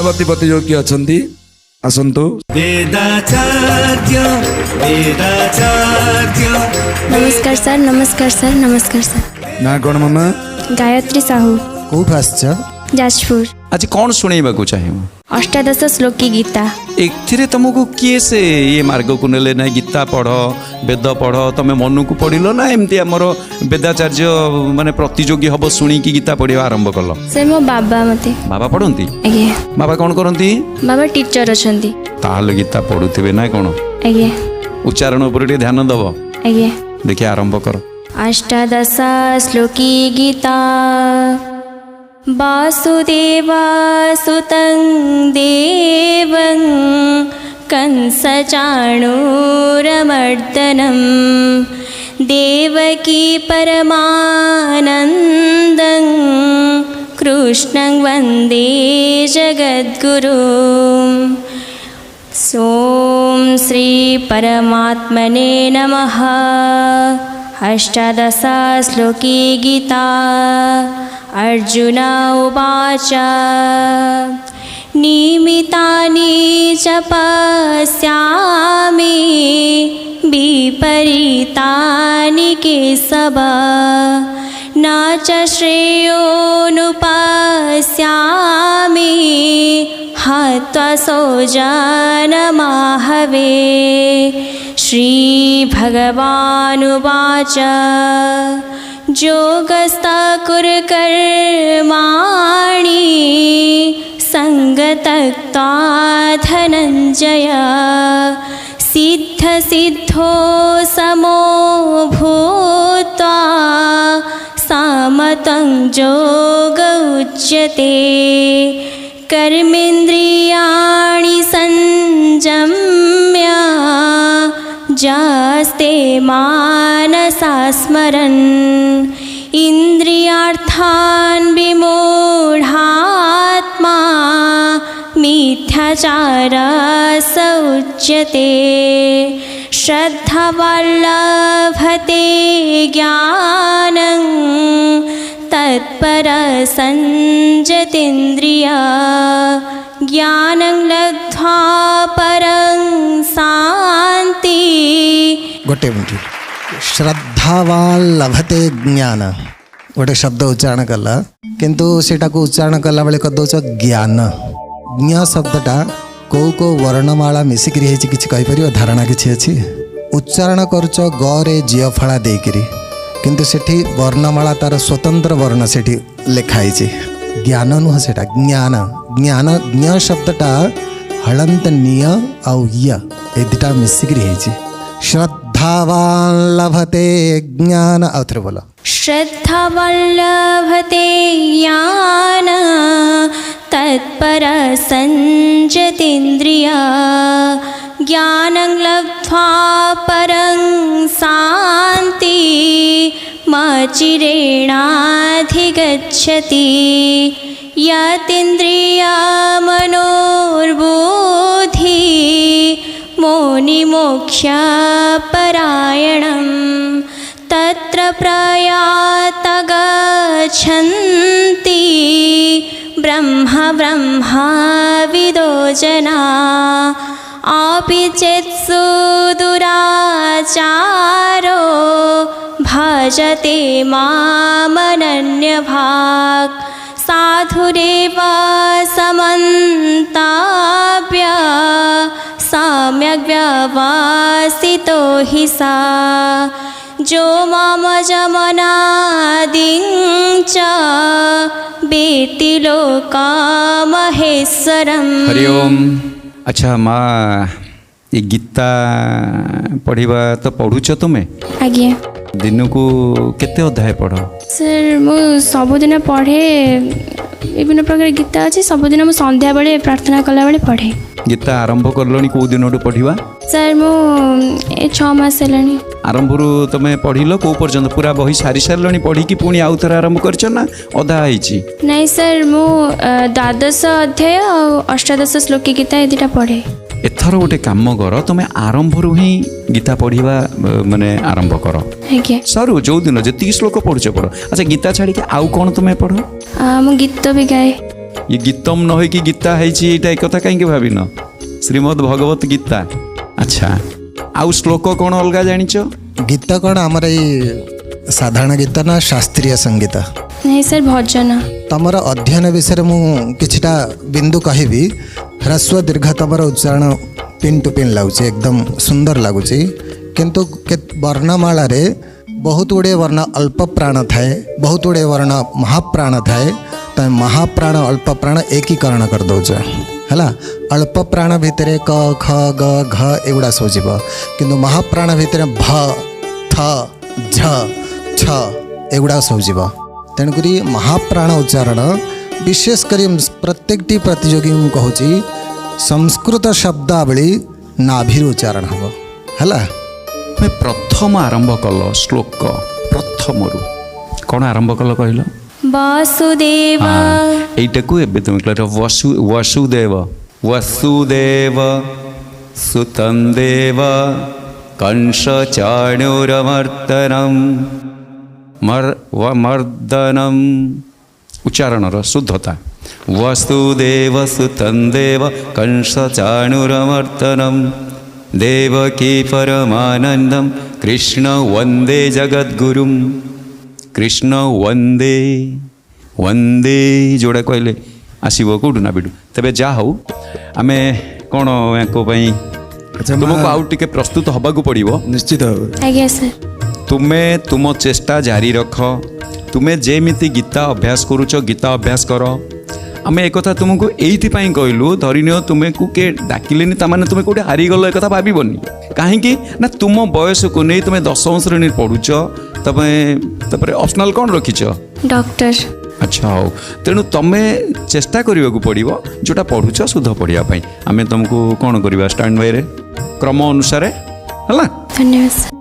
ପରବର୍ତ୍ତୀ ପ୍ରତିଯୋଗୀ ଅଛନ୍ତି, ଆସନ୍ତୁ। नमस्कार सर, नमस्कार सर, नमस्कार सर। ना कौन मामा? गायत्री साहू, कौट आसछ? जाजपुर। आज कौन शुणेबा चाहिए? अष्टादश श्लोकी गीता। एथिरे तुमको किए से ये मार्ग को नेले ना? गीता पढ़, वेद पढ़, तुम मन को पढ़िल ना एमती आमर वेदाचार्य माने प्रतियोगी हम शुणी की गीता पढ़ा आरंभ कल? सर मो बाबा मते। बाबा पढ़ती? आज्ञा। बाबा कौन करती? बाबा टीचर अछंती। ताहले गीता पढ़ुथिबे ना कौन? आज्ञा। उच्चारण उपर टे ध्यान दब। आज्ञा। देखिए आरंभ कर। अष्टादश श्लोकी गीता। वासुदेवासुतं देवं कंसचाणूरमर्दनं देवकी परमानन्दं कृष्णं वन्दे जगद्गुरुं। ॐ श्री परमात्मने नमः। अष्टादश श्लोकी गीता। अर्जुन उवाच निमितानि च पश्यामि विपरीतानि केशव न च श्रेयोनुपश्यामि हत्वा स्वजनमाहवे। श्रीभगवानुवाच योगस्था कुरुकर्माणि संगतक्त्वा धनञ्जय सिद्धसिद्धो समो भूत्वा समतं योग उच्यते। कर्मेन्द्रियाणि संयम्य जास्ते मानसा स्मरन् इन्द्रियार्थान् विमूढात्मा मिथ्याचारः उच्यते। श्रद्धावान् लभते ज्ञानं तत्परः संयतेन्द्रियः ज्ञानं लब्ध्वा परं शान्ति। गोटे मिनट। श्रद्धावान लभते ज्ञान गोटे शब्द उच्चारण कला किंतु सेटा को उच्चारण कला बेले कर दौच ज्ञान। ज्ञ शब्दटा कौ कौ वर्णमाला मिसिक किसी कहीपर धारणा किसी अच्छी उच्चारण करुच ग रे जिय फला देकरी किंतु सेठी वर्णमाला तार स्वतंत्र वर्ण सेठी लिखाई ज्ञान नुह सेटा ज्ञान। ज्ञान ज्ञ शब्दटा हलंत निय आउ य ए दुटा मिसिक श्रद्धावान लभते ज्ञान। आउ थे बोलो। श्रद्धावान् लभते ज्ञान तत्परः संयतेन्द्रियः ज्ञानं लब्ध्वा परं शान्ति मचिरेणाधिगच्छति। यतीन्द्रियमनोर्बुद्धि मोनिमोक्षपरायणं तत्र प्रयाता गच्छन्ति ब्रह्म ब्रह्मविदो जना। अपि चेत् सुदुराचारो भजते मामनन्यभाक् साधुरेव समन्ताभ्य सम्यग् व्यवसितो हि सा। जो मामजमनादिं च वेत्ति लोकमहेश्वरम्। हरि ओम। अच्छा माँ ये गीता पढ़ा तो पढ़ुच तुम्हें? आज्ञा। दिन को केते अध्याय पढ़? सर मु सबुदिन पढ़े विभिन्न प्रकार गीता अच्छी सबुदिन मु संध्या बेले प्रार्थना कला बेले पढ़े। गीता आरंभ करलनी को दिन पढ़ा? सर मु 6 मास हेलानी। आरंभ तुम पढ़िल को पर्यंत पूरा बही सारी सारे पढ़ी कि पुणी आउ थे आरंभ कर अधा है? नहीं सर मु द्वादश अध्याय और अष्टादश श्लोकी गीता ये दुटा पढ़े। एथर गोटे काम कर तुम आरंभ ही गीता पढ़ा माने आरंभ कर सर जो दिन जी श्लोक पढ़ुच पढ़। अच्छा गीता छाड़ी आउ कौन तुम्हें पढ़? मु गीत भी गाए। ये गीतम न होई कि गीता ହେଇଛି ଏଇଟା ଏ କଥା କାହିଁକି ଭାବିନ ଶ୍ରୀମଦ୍ ଭଗବତ ଗୀତା ଆଚ୍ଛା ଆଉ ଶ୍ଲୋକ କ'ଣ ଅଲଗା ଜାଣିଛ ଗୀତ କ'ଣ ଆମର ଏଇ ସାଧାରଣ ଗୀତ ନା ଶାସ୍ତ୍ରୀୟ ସଙ୍ଗୀତ? ନାହିଁ ସାର୍ ଭଜନ। ତମର ଅଧ୍ୟୟନ ବିଷୟରେ ମୁଁ କିଛିଟା ବିନ୍ଦୁ କହିବି। ହ୍ରସ୍ୱ ଦୀର୍ଘ ତମର ଉଚ୍ଚାରଣ ପିନ୍ ଟୁ ପିନ୍ ଲାଗୁଛି, ଏକଦମ ସୁନ୍ଦର ଲାଗୁଛି, କିନ୍ତୁ ବର୍ଣ୍ଣମାଳାରେ ବହୁତ ଗୁଡ଼ିଏ ବର୍ଣ୍ଣ ଅଳ୍ପ ପ୍ରାଣ ଥାଏ, ବହୁତ ଗୁଡ଼ିଏ ବର୍ଣ୍ଣ ମହାପ୍ରାଣ ଥାଏ। ତମେ ମହାପ୍ରାଣ ଅଳ୍ପ ପ୍ରାଣ ଏକୀକରଣ କରିଦେଉଛ ହେଲା। ଅଳ୍ପ ପ୍ରାଣ ଭିତରେ କ ଖ ଗ ଘ ଏଗୁଡ଼ା ସବୁ ଯିବ, କିନ୍ତୁ ମହାପ୍ରାଣ ଭିତରେ ଭ ଥ ଝ ଛ ଏଗୁଡ଼ା ସବୁ ଯିବ। ତେଣୁକରି ମହାପ୍ରାଣ ଉଚ୍ଚାରଣ ବିଶେଷ କରି ପ୍ରତ୍ୟେକଟି ପ୍ରତିଯୋଗୀ ମୁଁ କହୁଛି ସଂସ୍କୃତ ଶବ୍ଦାବଳୀ ନାଭିରୁ ଉଚ୍ଚାରଣ ହେବ ହେଲା। ତୁମେ ପ୍ରଥମ ଆରମ୍ଭ କଲ ଶ୍ଲୋକ ପ୍ରଥମରୁ କ'ଣ ଆରମ୍ଭ କଲ କହିଲ? ବାସୁଦେବ। এইটাকু এবে তুমি ক্লাস বসুদেব বসুদেব সুতং দেব কংস চাণুরমর্দনম মর্দনম উচ্চারণর শুদ্ধতা বসুদেব সুতং দেব কংস চাণুরমর্দনম দেবকী পরমানন্দম কৃষ্ণ বন্দে জগদ্গুরুম কৃষ্ণ বন্দে वंदे जोड़ा कहले आसब कौटू ना बिडू तेरे जा हूँ आम कौन या तुमको आउ टे प्रस्तुत हवा पड़ो निश्चित भाव ଆଜ୍ଞା ସାର୍। तुमे तुम चेष्टा जारी रख तुमे जेमिति गीता अभ्यास करुच गीता अभ्यास कर आम एक तुमको यही कहलु धरिनियो तुम्हें को किए डाकिले ताने तुम्हें कौटे हारीगल एक भावनी कहीं ना तुम बयस को नहीं तुम्हें 10वीं श्रेणी पढ़ुच तमें ऑप्शनल कौन रखिच डॉक्टर। अच्छा हो तेणु तुम चेष्टा करने को पड़ो जोटा पढ़ुच शुद्ध पढ़ापी आम तुमको कौन करवा स्टैंड बाय क्रम अनुसार है धन्यवाद सर।